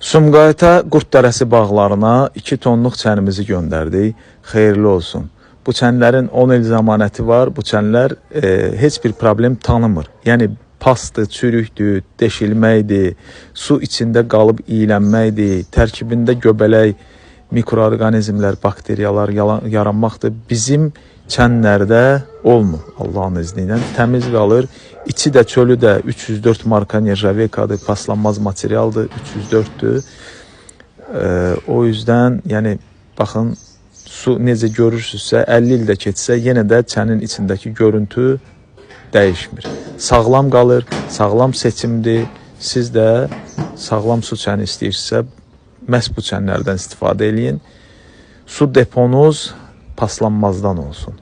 Sumqayıta Qurddərəsi bağlarına 2 tonluq çənimizi göndərdik. Xeyirli olsun. Bu çənlərin 10 il zəmanəti var. Bu çənlər heç bir problem tanımır. Yəni pastı, çürükdür, deşilməkdir, su içində qalıb iylənməkdir, tərkibində göbələk, mikroorqanizmlər, bakteriyalar yaranmaqdır. Bizim çənlərdə olmur Allahın izni ilə. Təmiz qalır. İçi də, çölü də 304 marka nержавейкаdır, paslanmaz materialdır, 304'dür. O yüzden yəni baxın, su necə görürsünüzsə, 50 ildə keçsə, yenə də çənin içindəki görüntü dəyişmir. Sağlam qalır, sağlam seçimdir. Siz də sağlam su çəni istəyirsə, məhz bu çənlərdən istifadə edin. Su deponuz paslanmazdan olsun.